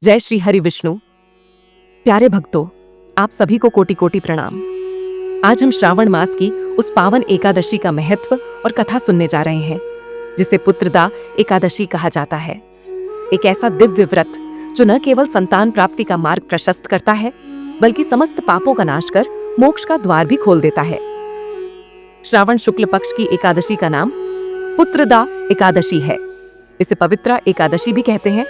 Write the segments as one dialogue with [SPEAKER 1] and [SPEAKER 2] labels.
[SPEAKER 1] जय श्री हरि विष्णु। प्यारे भक्तों, आप सभी को कोटि कोटि प्रणाम। आज हम श्रावण मास की उस पावन एकादशी का महत्व और कथा सुनने जा रहे हैं, जिसे पुत्रदा एकादशी कहा जाता है। एक ऐसा दिव्य व्रत जो न केवल संतान प्राप्ति का मार्ग प्रशस्त करता है, बल्कि समस्त पापों का नाश कर मोक्ष का द्वार भी खोल देता है। श्रावण शुक्ल पक्ष की एकादशी का नाम पुत्रदा एकादशी है। इसे पवित्रा एकादशी भी कहते हैं।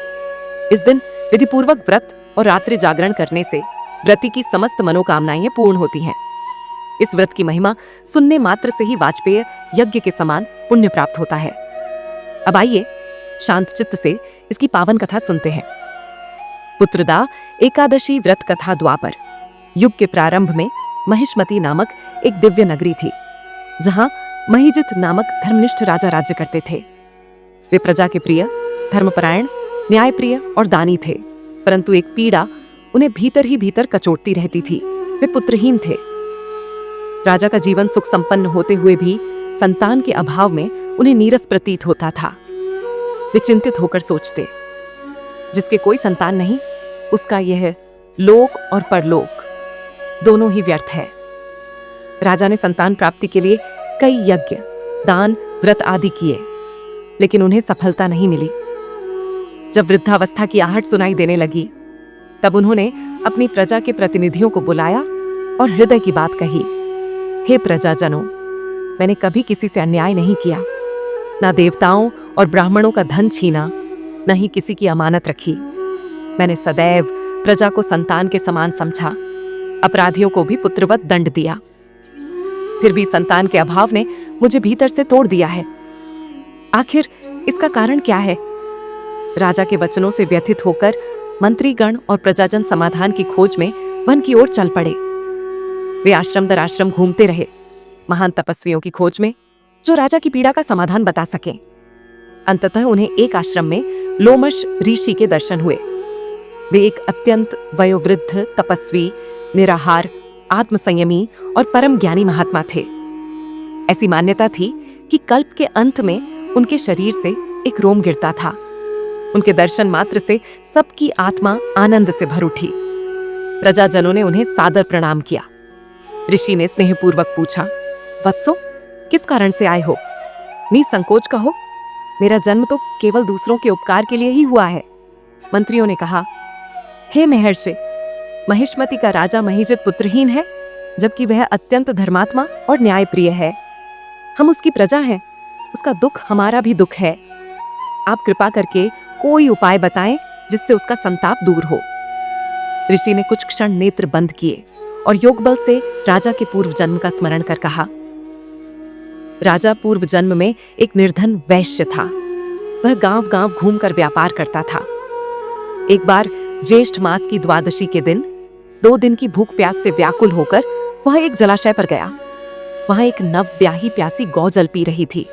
[SPEAKER 1] इस दिन विधिपूर्वक व्रत और रात्रि जागरण करने से व्रती की समस्त मनोकामनाएं पूर्ण होती हैं। इस व्रत की महिमा सुनने मात्र से ही वाजपेय यज्ञ के समान पुण्य प्राप्त होता है। अब आइए शांत चित्त से इसकी पावन कथा सुनते हैं। पुत्रदा एकादशी व्रत कथा। द्वापर युग के प्रारंभ में महिष्मती नामक एक दिव्य नगरी थी, जहां महिजित नामक धर्मनिष्ठ राजा राज्य करते थे। वे प्रजा के प्रिय, धर्मपरायण, न्यायप्रिय और दानी थे, परंतु एक पीड़ा उन्हें भीतर ही भीतर कचोटती रहती थी। वे पुत्रहीन थे। राजा का जीवन सुख संपन्न होते हुए भी संतान के अभाव में उन्हें नीरस प्रतीत होता था। वे चिंतित होकर सोचते, जिसके कोई संतान नहीं, उसका यह लोक और परलोक दोनों ही व्यर्थ है। राजा ने संतान प्राप्ति के लिए कई यज्ञ, दान, व्रत आदि किए, लेकिन उन्हें सफलता नहीं मिली। जब वृद्धावस्था की आहट सुनाई देने लगी, तब उन्होंने अपनी प्रजा के प्रतिनिधियों को बुलाया और हृदय की बात कही। हे प्रजाजनों, मैंने कभी किसी से अन्याय नहीं किया, ना देवताओं और ब्राह्मणों का धन छीना, न ही किसी की अमानत रखी। मैंने सदैव प्रजा को संतान के समान समझा, अपराधियों को भी पुत्रवत दंड दिया। फिर भी संतान के अभाव ने मुझे भीतर से तोड़ दिया है। आखिर इसका कारण क्या है? राजा के वचनों से व्यथित होकर मंत्रीगण और प्रजाजन समाधान की खोज में वन की ओर चल पड़े। वे आश्रम दर आश्रम घूमते रहे, महान तपस्वियों की खोज में जो राजा की पीड़ा का समाधान बता सके। अंततः उन्हें एक आश्रम में लोमश ऋषि के दर्शन हुए। वे एक अत्यंत वयोवृद्ध, तपस्वी, निराहार, आत्मसंयमी और परम ज्ञानी महात्मा थे। ऐसी मान्यता थी कि कल्प के अंत में उनके शरीर से एक रोम गिरता था। उनके दर्शन मात्र से सबकी आत्मा आनंद से भर उठी। प्रजाजनों ने उन्हें सादर प्रणाम किया। ऋषि ने स्नेहपूर्वक पूछा, वत्सो, किस कारण से आए हो? निसंकोच कहो, मेरा जन्म तो केवल दूसरों के उपकार के लिए ही हुआ है। मंत्रियों ने कहा, हे महर्षि, महिष्मती का राजा महिजित पुत्रहीन है, जबकि वह अत्यंत धर्मात्मा और न्यायप्रिय है। हम उसकी प्रजा हैं, उसका दुख हमारा भी दुख है। आप कृपा करके कोई उपाय बताएं जिससे उसका संताप दूर हो। ऋषि ने कुछ क्षण नेत्र बंद किए और योग बल से राजा के पूर्व जन्म का स्मरण कर कहा। राजा पूर्व जन्म में एक निर्धन वैश्य था। वह गांव गांव घूमकर व्यापार करता था। एक बार ज्येष्ठ मास की द्वादशी के दिन 2 दिन की भूख प्यास से व्याकुल होकर वह एक जलाशय पर गया। वहां एक नव ब्याही प्यासी गौ जल पी रही थी।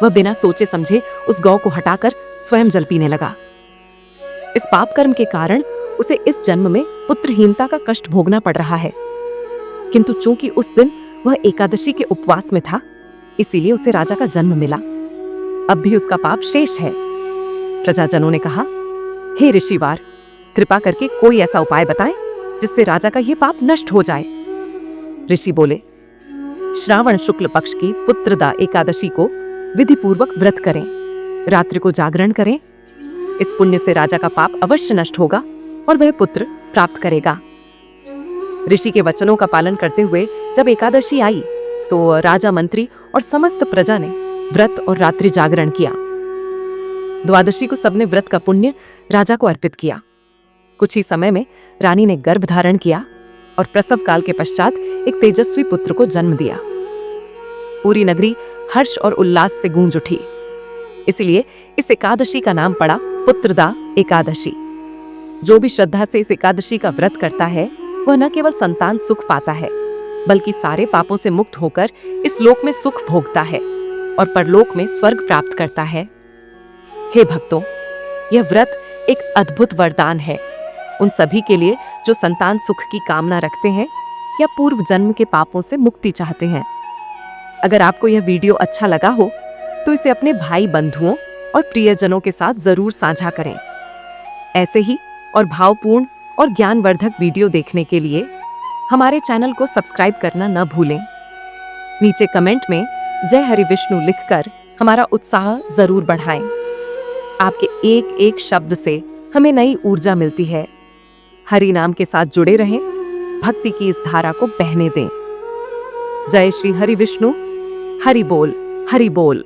[SPEAKER 1] वह बिना सोचे समझे उस गौ को हटाकर स्वयं जल पीने लगा। इस पाप कर्म के कारण उसे इस जन्म में पुत्रहीनता का कष्ट भोगना पड़ रहा है। किंतु चूंकि उस दिन वह एकादशी के उपवास में था, इसीलिए उसे राजा का जन्म मिला। अब भी उसका पाप शेष है। प्रजाजनों ने कहा, हे ऋषिवार, कृपा करके कोई ऐसा उपाय बताएं जिससे राजा का यह पाप नष्ट हो जाए। ऋषि बोले, श्रावण शुक्ल पक्ष की पुत्रदा एकादशी को विधिपूर्वक व्रत करें, रात्रि को जागरण करें। इस पुण्य से राजा का पाप अवश्य नष्ट होगा और वह पुत्र प्राप्त करेगा। ऋषि के वचनों का पालन करते हुए जब एकादशी आई, तो राजा, मंत्री और समस्त प्रजा ने व्रत और रात्रि जागरण किया। द्वादशी को सबने व्रत का पुण्य राजा को अर्पित किया। कुछ ही समय में रानी ने गर्भ धारण किया और प्रसव काल के पश्चात एक तेजस्वी पुत्र को जन्म दिया। पूरी नगरी हर्ष और उल्लास से गूंज उठी। इसलिए इस एकादशी का नाम पड़ा पुत्रदा एकादशी। जो भी श्रद्धा से इस एकादशी का व्रत करता है, वह न केवल संतान सुख पाता है, बल्कि सारे पापों से मुक्त होकर इस लोक में सुख भोगता है और परलोक में स्वर्ग प्राप्त करता है। हे भक्तों, यह व्रत एक अद्भुत वरदान है उन सभी के लिए जो संतान सुख की कामना रखते हैं या पूर्व जन्म के पापों से मुक्ति चाहते हैं। अगर आपको यह वीडियो अच्छा लगा हो तो इसे अपने भाई, बंधुओं और प्रियजनों के साथ जरूर साझा करें। ऐसे ही और भावपूर्ण और ज्ञानवर्धक वीडियो देखने के लिए हमारे चैनल को सब्सक्राइब करना न भूलें। नीचे कमेंट में जय हरि विष्णु लिखकर हमारा उत्साह जरूर बढ़ाएं। आपके एक एक शब्द से हमें नई ऊर्जा मिलती है। हरि नाम के साथ जुड़े रहें, भक्ति की इस धारा को बहने दें। जय श्री हरि विष्णु। हरि बोल, हरि बोल।